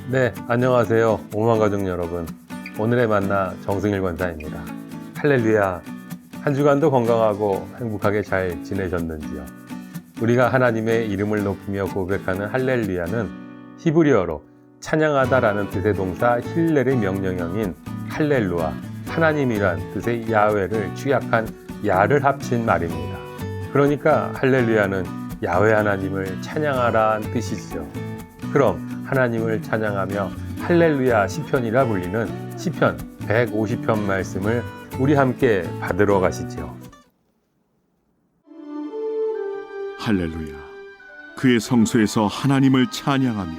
네, 안녕하세요. 오만가족 여러분. 오늘의 만나 정승일 권사입니다. 할렐루야. 한 주간도 건강하고 행복하게 잘 지내셨는지요? 우리가 하나님의 이름을 높이며 고백하는 할렐루야는 히브리어로 찬양하다라는 뜻의 동사 힐렐의 명령형인 할렐루와 하나님이란 뜻의 야훼를 축약한 야를 합친 말입니다. 그러니까 할렐루야는 야훼 하나님을 찬양하라는 뜻이죠. 그럼 하나님을 찬양하며 할렐루야 시편이라 불리는 시편 150편 말씀을 우리 함께 받으러 가시죠. 할렐루야. 그의 성소에서 하나님을 찬양하며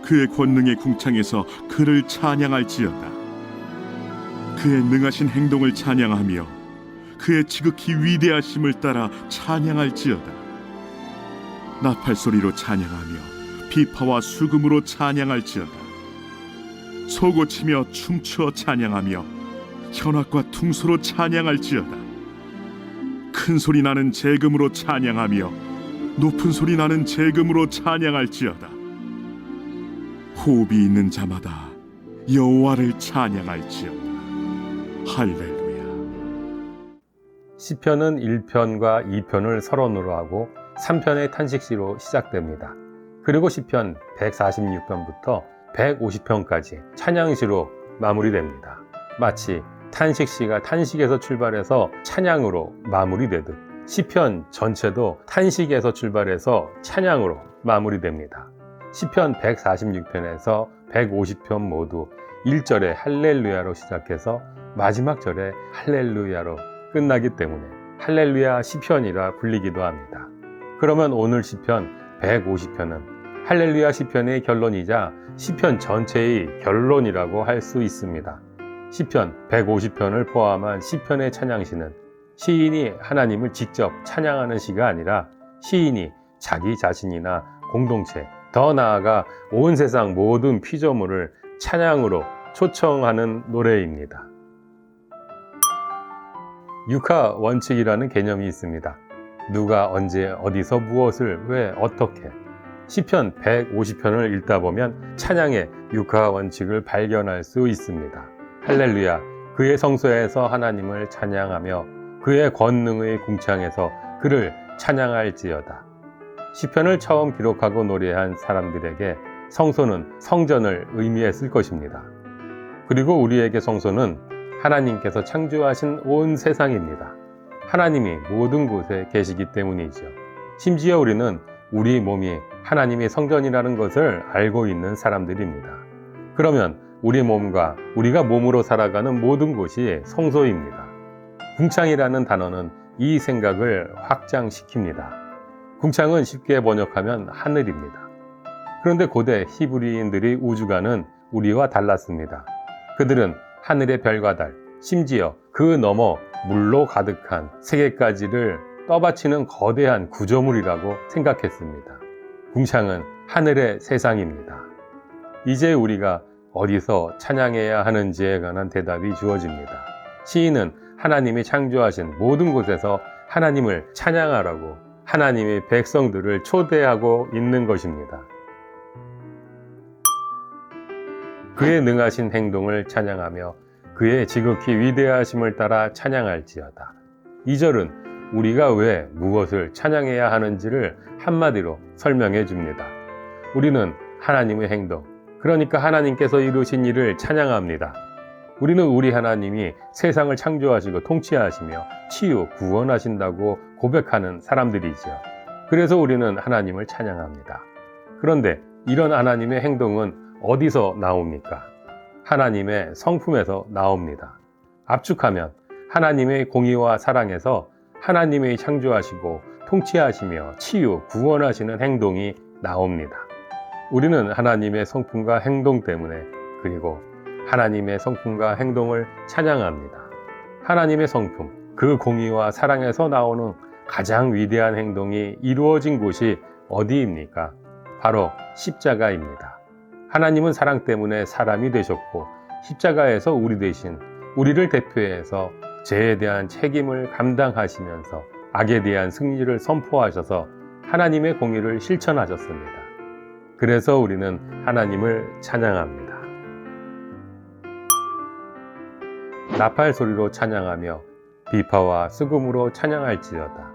그의 권능의 궁창에서 그를 찬양할지어다. 그의 능하신 행동을 찬양하며 그의 지극히 위대하심을 따라 찬양할지어다. 나팔소리로 찬양하며 비파와 수금으로 찬양할지어다. 소고치며 춤추어 찬양하며 현악과 퉁소로 찬양할지어다. 큰 소리 나는 재금으로 찬양하며 높은 소리 나는 재금으로 찬양할지어다. 호흡이 있는 자마다 여호와를 찬양할지어다. 할렐루야. 시편은 1편과 2편을 서론으로 하고 3편의 탄식시로 시작됩니다. 그리고 시편 146편부터 150편까지 찬양시로 마무리됩니다. 마치 탄식시가 탄식에서 출발해서 찬양으로 마무리되듯 시편 전체도 탄식에서 출발해서 찬양으로 마무리됩니다. 시편 146편에서 150편 모두 1절에 할렐루야로 시작해서 마지막 절에 할렐루야로 끝나기 때문에 할렐루야 시편이라 불리기도 합니다. 그러면 오늘 시편 150편은 할렐루야 시편의 결론이자 시편 전체의 결론이라고 할 수 있습니다. 시편 150편을 포함한 시편의 찬양시는 시인이 하나님을 직접 찬양하는 시가 아니라 시인이 자기 자신이나 공동체, 더 나아가 온 세상 모든 피조물을 찬양으로 초청하는 노래입니다. 육하 원칙이라는 개념이 있습니다. 누가 언제 어디서 무엇을 왜 어떻게 시편 150편을 읽다 보면 찬양의 육하 원칙을 발견할 수 있습니다. 할렐루야, 그의 성소에서 하나님을 찬양하며 그의 권능의 궁창에서 그를 찬양할지어다. 시편을 처음 기록하고 노래한 사람들에게 성소는 성전을 의미했을 것입니다. 그리고 우리에게 성소는 하나님께서 창조하신 온 세상입니다. 하나님이 모든 곳에 계시기 때문이죠. 심지어 우리는 우리 몸이 하나님의 성전이라는 것을 알고 있는 사람들입니다. 그러면 우리 몸과 우리가 몸으로 살아가는 모든 곳이 성소입니다. 궁창이라는 단어는 이 생각을 확장시킵니다. 궁창은 쉽게 번역하면 하늘입니다. 그런데 고대 히브리인들의 우주관은 우리와 달랐습니다. 그들은 하늘의 별과 달, 심지어 그 너머 물로 가득한 세계까지를 떠받치는 거대한 구조물이라고 생각했습니다. 궁창은 하늘의 세상입니다. 이제 우리가 어디서 찬양해야 하는지에 관한 대답이 주어집니다. 시인은 하나님이 창조하신 모든 곳에서 하나님을 찬양하라고 하나님의 백성들을 초대하고 있는 것입니다. 그의 능하신 행동을 찬양하며 그의 지극히 위대하심을 따라 찬양할지어다. 2절은 우리가 왜 무엇을 찬양해야 하는지를 한마디로 설명해 줍니다. 우리는 하나님의 행동, 그러니까 하나님께서 이루신 일을 찬양합니다. 우리는 우리 하나님이 세상을 창조하시고 통치하시며 치유, 구원하신다고 고백하는 사람들이죠. 그래서 우리는 하나님을 찬양합니다. 그런데 이런 하나님의 행동은 어디서 나옵니까? 하나님의 성품에서 나옵니다. 압축하면 하나님의 공의와 사랑에서 하나님의 창조하시고 통치하시며 치유, 구원하시는 행동이 나옵니다. 우리는 하나님의 성품과 행동 때문에 그리고 하나님의 성품과 행동을 찬양합니다. 하나님의 성품, 그 공의와 사랑에서 나오는 가장 위대한 행동이 이루어진 곳이 어디입니까? 바로 십자가입니다. 하나님은 사랑 때문에 사람이 되셨고 십자가에서 우리 대신 우리를 대표해서 죄에 대한 책임을 감당하시면서 악에 대한 승리를 선포하셔서 하나님의 공의를 실천하셨습니다. 그래서 우리는 하나님을 찬양합니다. 나팔 소리로 찬양하며 비파와 수금으로 찬양할지어다.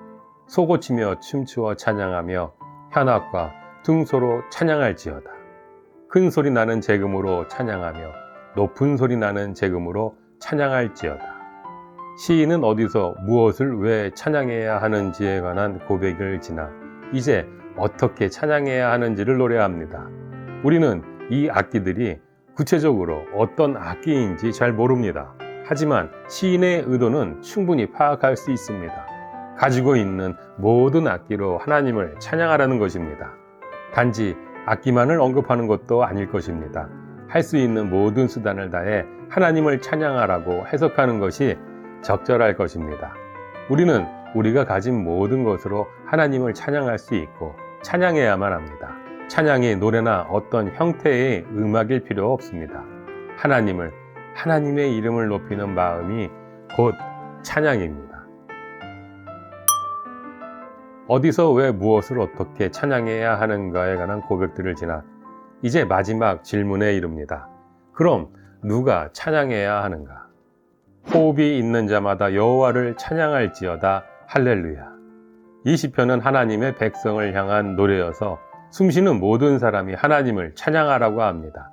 소고치며 춤추어 찬양하며 현악과 퉁소로 찬양할지어다. 큰 소리 나는 제금으로 찬양하며 높은 소리 나는 제금으로 찬양할지어다. 시인은 어디서 무엇을 왜 찬양해야 하는지에 관한 고백을 지나 이제 어떻게 찬양해야 하는지를 노래합니다. 우리는 이 악기들이 구체적으로 어떤 악기인지 잘 모릅니다. 하지만 시인의 의도는 충분히 파악할 수 있습니다. 가지고 있는 모든 악기로 하나님을 찬양하라는 것입니다. 단지 악기만을 언급하는 것도 아닐 것입니다. 할 수 있는 모든 수단을 다해 하나님을 찬양하라고 해석하는 것이 적절할 것입니다. 우리는 우리가 가진 모든 것으로 하나님을 찬양할 수 있고 찬양해야만 합니다. 찬양이 노래나 어떤 형태의 음악일 필요 없습니다. 하나님의 이름을 높이는 마음이 곧 찬양입니다. 어디서 왜 무엇을 어떻게 찬양해야 하는가에 관한 고백들을 지나 이제 마지막 질문에 이릅니다. 그럼 누가 찬양해야 하는가? 호흡이 있는 자마다 여호와를 찬양할지어다. 할렐루야. 이 시편은 하나님의 백성을 향한 노래여서 숨쉬는 모든 사람이 하나님을 찬양하라고 합니다.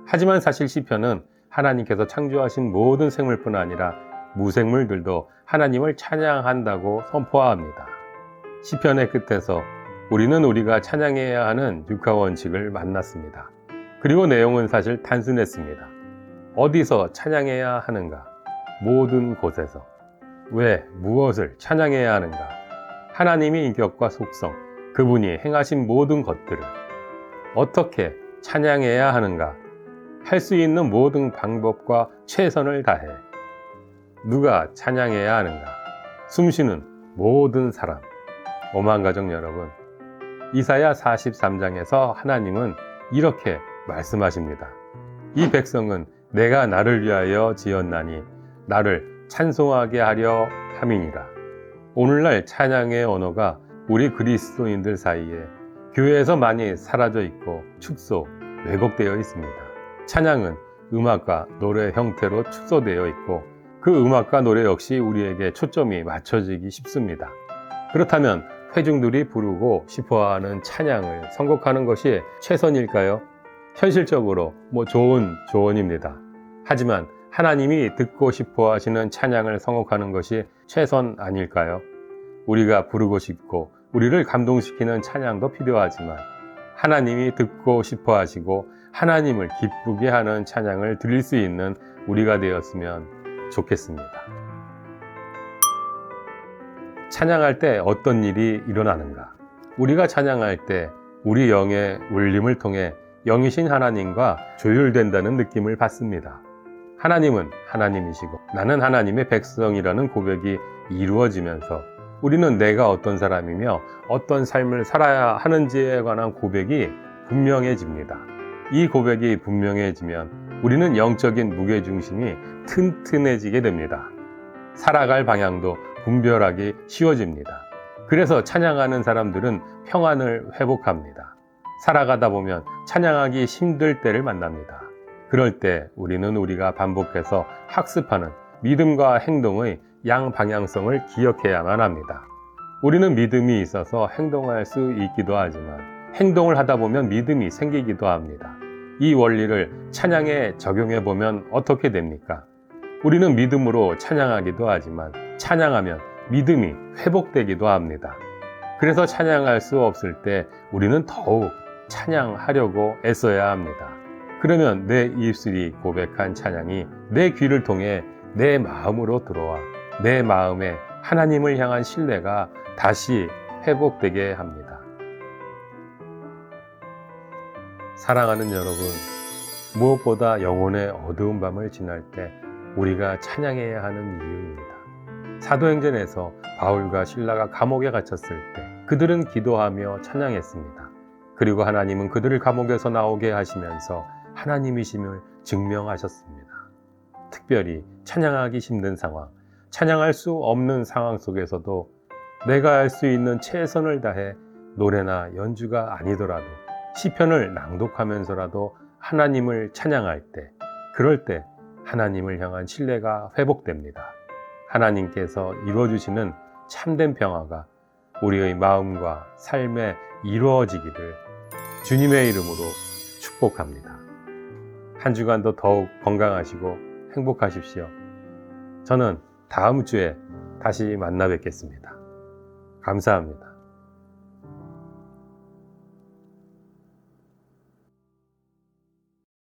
하지만 사실 시편은 하나님께서 창조하신 모든 생물뿐 아니라 무생물들도 하나님을 찬양한다고 선포합니다. 시편의 끝에서 우리는 우리가 찬양해야 하는 육하원칙을 만났습니다. 그리고 내용은 사실 단순했습니다. 어디서 찬양해야 하는가? 모든 곳에서. 왜, 무엇을 찬양해야 하는가? 하나님의 인격과 속성, 그분이 행하신 모든 것들을. 어떻게 찬양해야 하는가? 할 수 있는 모든 방법과 최선을 다해. 누가 찬양해야 하는가? 숨쉬는 모든 사람. 오만 가족 여러분, 이사야 43장에서 하나님은 이렇게 말씀하십니다. 이 백성은 내가 나를 위하여 지었나니 나를 찬송하게 하려 함이니라. 오늘날 찬양의 언어가 우리 그리스도인들 사이에 교회에서 많이 사라져 있고 축소, 왜곡되어 있습니다. 찬양은 음악과 노래 형태로 축소되어 있고 그 음악과 노래 역시 우리에게 초점이 맞춰지기 쉽습니다. 그렇다면 회중들이 부르고 싶어하는 찬양을 선곡하는 것이 최선일까요? 현실적으로 좋은 조언입니다. 하지만 하나님이 듣고 싶어 하시는 찬양을 선곡하는 것이 최선 아닐까요? 우리가 부르고 싶고 우리를 감동시키는 찬양도 필요하지만 하나님이 듣고 싶어 하시고 하나님을 기쁘게 하는 찬양을 드릴 수 있는 우리가 되었으면 좋겠습니다. 찬양할 때 어떤 일이 일어나는가? 우리가 찬양할 때 우리 영의 울림을 통해 영이신 하나님과 조율된다는 느낌을 받습니다. 하나님은 하나님이시고 나는 하나님의 백성이라는 고백이 이루어지면서 우리는 내가 어떤 사람이며 어떤 삶을 살아야 하는지에 관한 고백이 분명해집니다. 이 고백이 분명해지면 우리는 영적인 무게중심이 튼튼해지게 됩니다. 살아갈 방향도 분별하기 쉬워집니다. 그래서 찬양하는 사람들은 평안을 회복합니다. 살아가다 보면 찬양하기 힘들 때를 만납니다. 그럴 때 우리는 우리가 반복해서 학습하는 믿음과 행동의 양방향성을 기억해야만 합니다. 우리는 믿음이 있어서 행동할 수 있기도 하지만 행동을 하다 보면 믿음이 생기기도 합니다. 이 원리를 찬양에 적용해 보면 어떻게 됩니까? 우리는 믿음으로 찬양하기도 하지만 찬양하면 믿음이 회복되기도 합니다. 그래서 찬양할 수 없을 때 우리는 더욱 찬양하려고 애써야 합니다. 그러면 내 입술이 고백한 찬양이 내 귀를 통해 내 마음으로 들어와 내 마음에 하나님을 향한 신뢰가 다시 회복되게 합니다. 사랑하는 여러분, 무엇보다 영혼의 어두운 밤을 지날 때 우리가 찬양해야 하는 이유입니다. 사도행전에서 바울과 실라가 감옥에 갇혔을 때 그들은 기도하며 찬양했습니다. 그리고 하나님은 그들을 감옥에서 나오게 하시면서 하나님이심을 증명하셨습니다. 특별히 찬양하기 힘든 상황, 찬양할 수 없는 상황 속에서도 내가 할 수 있는 최선을 다해 노래나 연주가 아니더라도 시편을 낭독하면서라도 하나님을 찬양할 때, 그럴 때 하나님을 향한 신뢰가 회복됩니다. 하나님께서 이루어주시는 참된 평화가 우리의 마음과 삶에 이루어지기를 주님의 이름으로 축복합니다. 한 주간도 더욱 건강하시고 행복하십시오. 저는 다음 주에 다시 만나 뵙겠습니다. 감사합니다.